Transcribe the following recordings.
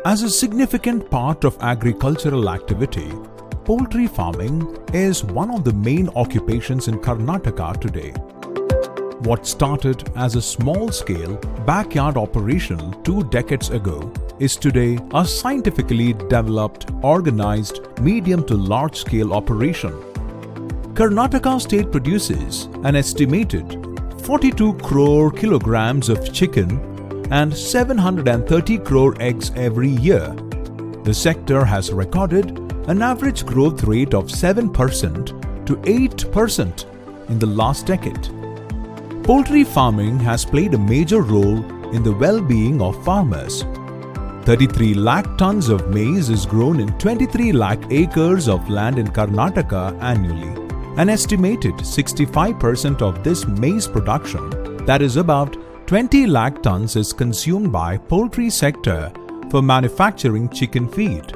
As a significant part of agricultural activity, poultry farming is one of the main occupations in Karnataka today. What started as a small-scale backyard operation 2 decades ago is today a scientifically developed, organized, medium to large-scale operation. Karnataka state produces an estimated 42 crore kilograms of chicken and 730 crore eggs every year. The sector has recorded an average growth rate of 7% to 8% in the last decade. Poultry farming has played a major role in the well-being of farmers. 33 lakh tons of maize is grown in 23 lakh acres of land in Karnataka annually. An estimated 65% of this maize production, that is about 20 lakh tons, is consumed by poultry sector for manufacturing chicken feed.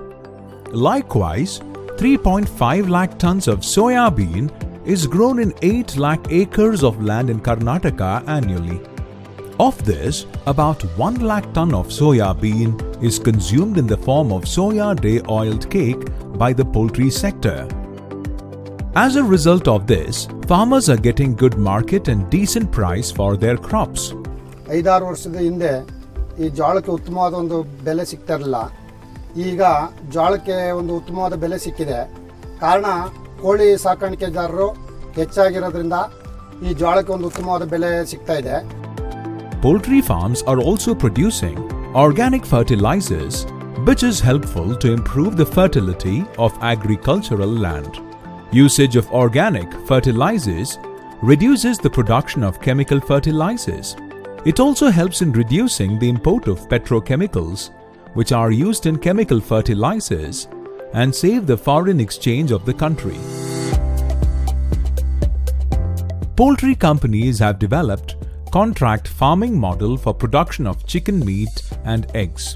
Likewise, 3.5 lakh tons of soya bean is grown in 8 lakh acres of land in Karnataka annually. Of this, about 1 lakh ton of soya bean is consumed in the form of soya day oiled cake by the poultry sector. As a result of this, farmers are getting good market and decent price for their crops. 5-6 ವರ್ಷದ ಹಿಂದೆ ಈ ಜೋಳಕ್ಕೆ ಉತ್ತಮವಾದ ಒಂದು ಬೆಲೆ ಸಿಗ್ತಾ ಇರಲಿಲ್ಲ. ಈಗ ಜೋಳಕ್ಕೆ ಒಂದು ಉತ್ತಮವಾದ ಬೆಲೆ ಸಿಕ್ಕಿದೆ. ಕಾರಣ ಕೋಳಿ ಸಾಕಾಣಿಕೆದಾರರು ಹೆಚ್ಚಾಗಿರೋದ್ರಿಂದ ಈ ಜೋಳಕ್ಕೆ ಒಂದು ಉತ್ತಮವಾದ ಬೆಲೆ ಸಿಗ್ತಾ ಇದೆ. Poultry farms are also producing organic fertilizers, which is helpful to improve the fertility of agricultural land. Usage of organic fertilizers reduces the production of chemical fertilizers. It also helps in reducing the import of petrochemicals, which are used in chemical fertilizers, and save the foreign exchange of the country. Poultry companies have developed contract farming model for production of chicken meat and eggs.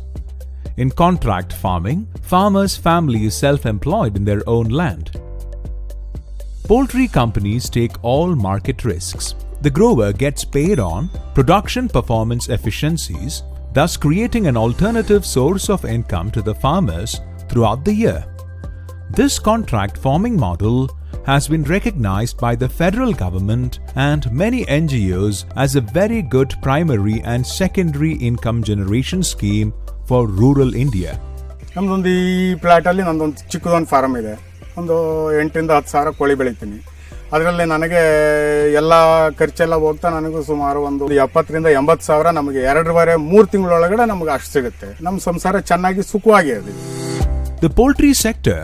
In contract farming, farmers' family is self-employed in their own land. Poultry companies take all market risks. The grower gets paid on production performance efficiencies, thus creating an alternative source of income to the farmers throughout the year. This contract farming model has been recognized by the federal government and many NGOs as a very good primary and secondary income generation scheme for rural India. ನಮ್ಮದೊಂದು ಈ ಪ್ಲಾಟಲ್ಲಿ ನಂದೊಂದು ಚಿಕ್ಕದೊಂದು farm ಇದೆ. ಒಂದು 8ರಿಂದ 10 ಸಾವಿರ ಕೋಳಿ ಬೆಳಿತೀನಿ. ಅದರಲ್ಲಿ ನನಗೆ ಎಲ್ಲ ಖರ್ಚೆಲ್ಲ ಹೋಗ್ತಾ ನನಗೂ ಸುಮಾರು ಒಂದು 70ರಿಂದ 80 ಸಾವಿರ ನಮಗೆ 2.5-3 ತಿಂಗಳೊಳಗಡೆ ನಮಗೆ ಅಷ್ಟು ಸಿಗುತ್ತೆ. ನಮ್ಮ ಸಂಸಾರ ಚೆನ್ನಾಗಿ ಸುಖವಾಗಿದೆ. The poultry sector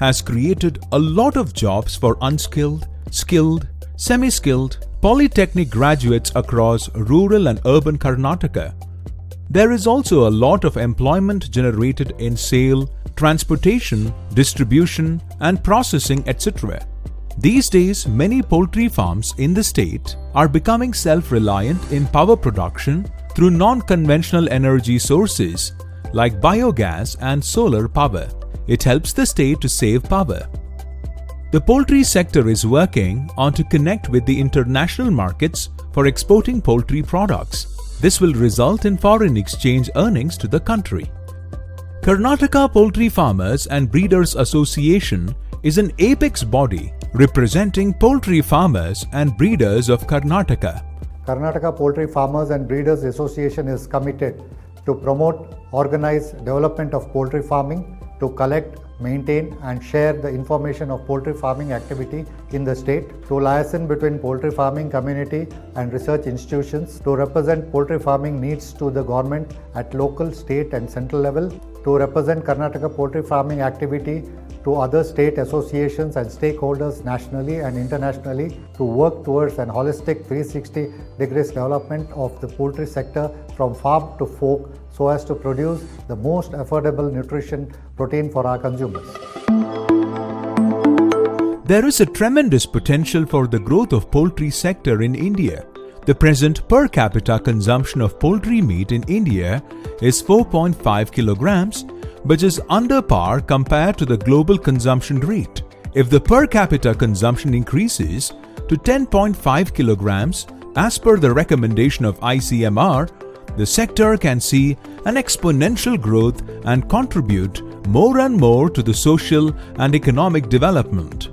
has created a lot of jobs for unskilled, skilled, semi-skilled, polytechnic graduates across rural and urban Karnataka. There is also a lot of employment generated in sale, transportation, distribution, and processing, etc. These days, many poultry farms in the state are becoming self-reliant in power production through non-conventional energy sources like biogas and solar power. It helps the state to save power. The poultry sector is working on to connect with the international markets for exporting poultry products. This will result in foreign exchange earnings to the country. Karnataka Poultry Farmers and Breeders Association is an apex body representing poultry farmers and breeders of Karnataka. Karnataka Poultry Farmers and Breeders Association is committed to promote organized development of poultry farming, to collect, maintain and share the information of poultry farming activity in the state, to liaison between poultry farming community and research institutions, to represent poultry farming needs to the government at local, state and central level, to represent Karnataka poultry farming activity to other state associations and stakeholders nationally and internationally, to work towards an holistic 360 degrees development of the poultry sector from farm to fork so as to produce the most affordable nutrition protein for our consumers. There is a tremendous potential for the growth of poultry sector in India. The present per capita consumption of poultry meat in India is 4.5 kilograms, which is under par compared to the global consumption rate. If the per capita consumption increases to 10.5 kilograms as per the recommendation of ICMR, the sector can see an exponential growth and contribute more and more to the social and economic development.